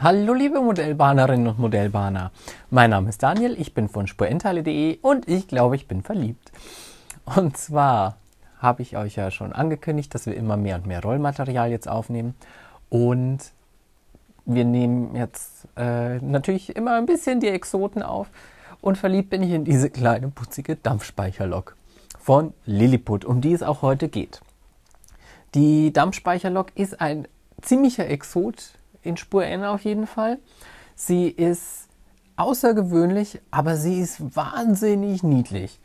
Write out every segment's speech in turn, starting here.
Hallo liebe Modellbahnerinnen und Modellbahner, mein Name ist Daniel, ich bin von spurendteile.de und ich glaube, ich bin verliebt. Und zwar habe ich euch ja schon angekündigt, dass wir immer mehr und mehr Rollmaterial jetzt aufnehmen und wir nehmen jetzt natürlich immer ein bisschen die Exoten auf und verliebt bin ich in diese kleine putzige Dampfspeicherlok von Lilliput, um die es auch heute geht. Die Dampfspeicherlok ist ein ziemlicher Exot in Spur N auf jeden Fall. Sie ist außergewöhnlich, aber sie ist wahnsinnig niedlich.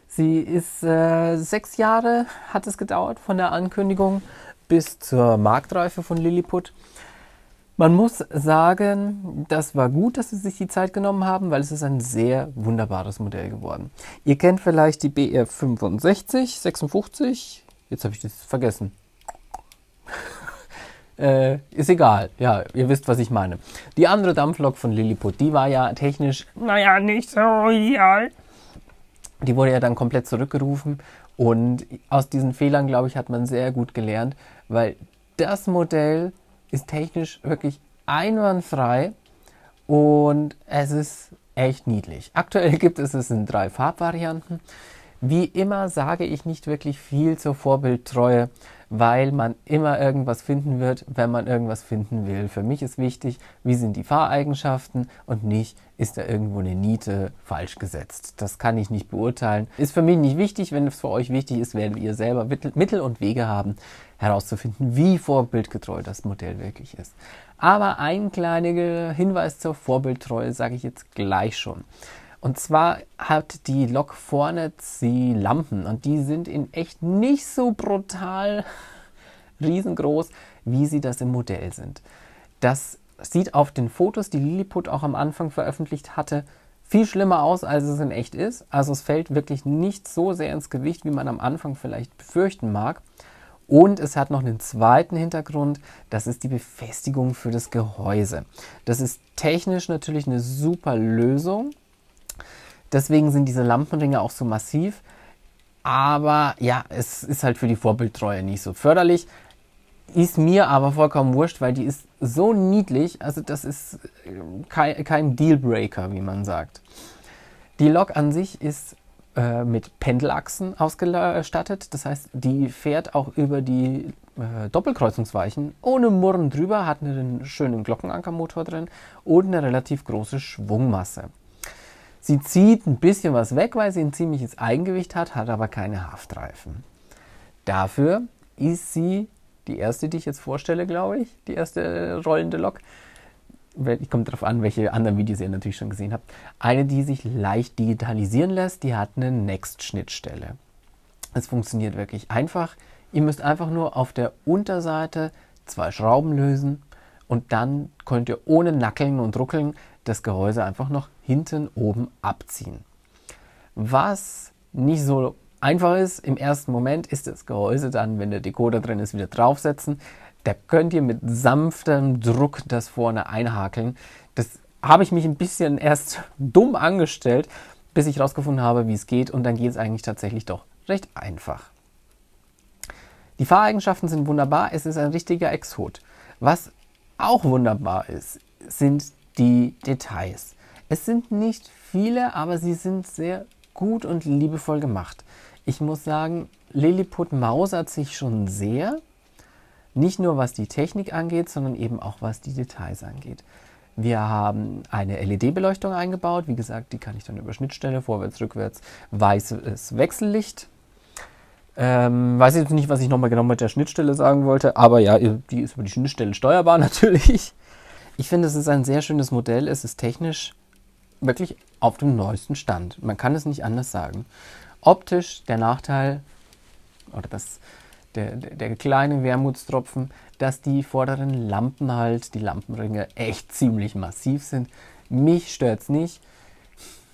Sie ist 6 Jahre hat es gedauert von der Ankündigung bis zur Marktreife von Lilliput. Man muss sagen, das war gut, dass sie sich die Zeit genommen haben, weil es ist ein sehr wunderbares Modell geworden. Ihr kennt vielleicht die BR 65, 56, jetzt habe ich das vergessen. Ist egal, ja, ihr wisst, was ich meine. Die andere Dampflok von Lilliput, die war ja technisch, naja, nicht so ideal. Die wurde ja dann komplett zurückgerufen und aus diesen Fehlern, glaube ich, hat man sehr gut gelernt, weil das Modell ist technisch wirklich einwandfrei und es ist echt niedlich. Aktuell gibt es in 3 Farbvarianten. Wie immer sage ich nicht wirklich viel zur Vorbildtreue, weil man immer irgendwas finden wird, wenn man irgendwas finden will. Für mich ist wichtig, wie sind die Fahreigenschaften und nicht, ist da irgendwo eine Niete falsch gesetzt. Das kann ich nicht beurteilen. Ist für mich nicht wichtig. Wenn es für euch wichtig ist, werdet ihr selber Mittel und Wege haben, herauszufinden, wie vorbildgetreu das Modell wirklich ist. Aber ein kleiner Hinweis zur Vorbildtreue sage ich jetzt gleich schon. Und zwar hat die Lok vorne die Lampen und die sind in echt nicht so brutal riesengroß, wie sie das im Modell sind. Das sieht auf den Fotos, die Lilliput auch am Anfang veröffentlicht hatte, viel schlimmer aus, als es in echt ist. Also es fällt wirklich nicht so sehr ins Gewicht, wie man am Anfang vielleicht befürchten mag. Und es hat noch einen zweiten Hintergrund, das ist die Befestigung für das Gehäuse. Das ist technisch natürlich eine super Lösung. Deswegen sind diese Lampenringe auch so massiv. Aber ja, es ist halt für die Vorbildtreue nicht so förderlich. Ist mir aber vollkommen wurscht, weil die ist so niedlich. Also das ist kein Dealbreaker, wie man sagt. Die Lok an sich ist mit Pendelachsen ausgestattet. Das heißt, die fährt auch über die Doppelkreuzungsweichen ohne Murren drüber, hat einen schönen Glockenankermotor drin und eine relativ große Schwungmasse. Sie zieht ein bisschen was weg, weil sie ein ziemliches Eigengewicht hat aber keine Haftreifen. Dafür ist sie die erste, die ich jetzt vorstelle, glaube ich, die erste rollende Lok. Ich komme darauf an, welche anderen Videos ihr natürlich schon gesehen habt. Eine, die sich leicht digitalisieren lässt, die hat eine Next-Schnittstelle. Es funktioniert wirklich einfach. Ihr müsst einfach nur auf der Unterseite 2 Schrauben lösen und dann könnt ihr ohne Nackeln und Ruckeln das Gehäuse einfach noch hinten oben abziehen. Was nicht so einfach ist im ersten Moment, ist das Gehäuse dann, wenn der Decoder drin ist, wieder draufsetzen. Da könnt ihr mit sanftem Druck das vorne einhakeln. Das habe ich mich ein bisschen erst dumm angestellt, bis ich herausgefunden habe, wie es geht, und dann geht es eigentlich tatsächlich doch recht einfach. Die Fahreigenschaften sind wunderbar, es ist ein richtiger Exot. Was auch wunderbar ist, sind die Details. Es sind nicht viele, aber sie sind sehr gut und liebevoll gemacht. Ich muss sagen, Lilliput mausert sich schon sehr. Nicht nur was die Technik angeht, sondern eben auch was die Details angeht. Wir haben eine LED-Beleuchtung eingebaut. Wie gesagt, die kann ich dann über Schnittstelle, vorwärts, rückwärts, weißes Wechsellicht. Weiß jetzt nicht, was ich nochmal genau mit der Schnittstelle sagen wollte, aber ja, die ist über die Schnittstelle steuerbar natürlich. Ich finde, es ist ein sehr schönes Modell. Es ist technisch wirklich auf dem neuesten Stand. Man kann es nicht anders sagen. Optisch der Nachteil, oder der kleine Wermutstropfen, dass die vorderen Lampen halt, die Lampenringe, echt ziemlich massiv sind. Mich stört es nicht.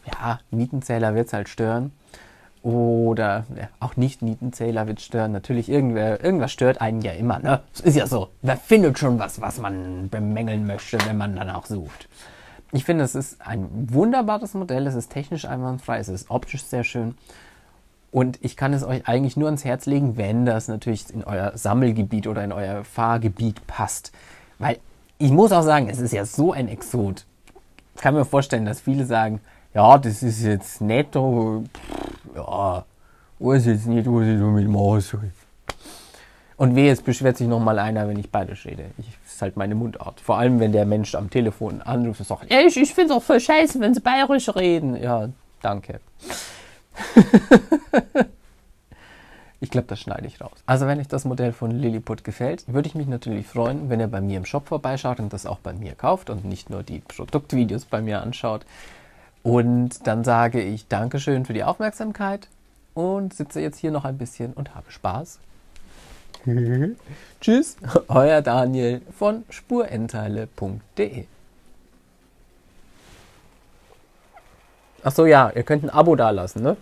Ja, Nietenzähler wird es halt stören. Oder ja, auch nicht Nietenzähler wird stören. Natürlich, irgendwas stört einen ja immer. Ne? Es ist ja so. Wer findet schon was man bemängeln möchte, wenn man danach sucht? Ich finde, es ist ein wunderbares Modell. Es ist technisch einwandfrei. Es ist optisch sehr schön. Und ich kann es euch eigentlich nur ans Herz legen, wenn das natürlich in euer Sammelgebiet oder in euer Fahrgebiet passt. Weil ich muss auch sagen, es ist ja so ein Exot. Ich kann mir vorstellen, dass viele sagen, ja, das ist jetzt netto, ja, weiß jetzt nicht, was ich damit machen soll. Und wehe, jetzt beschwert sich nochmal einer, wenn ich Bayerisch rede. Das ist halt meine Mundart. Vor allem, wenn der Mensch am Telefon anruft und sagt, ja, ich finde es auch voll scheiße, wenn sie Bayerisch reden. Ja, danke. Ich glaube, das schneide ich raus. Also wenn euch das Modell von Lilliput gefällt, würde ich mich natürlich freuen, wenn ihr bei mir im Shop vorbeischaut und das auch bei mir kauft und nicht nur die Produktvideos bei mir anschaut. Und dann sage ich Dankeschön für die Aufmerksamkeit und sitze jetzt hier noch ein bisschen und habe Spaß. Tschüss, euer Daniel von spurenteile.de. Achso, ja, ihr könnt ein Abo dalassen, ne?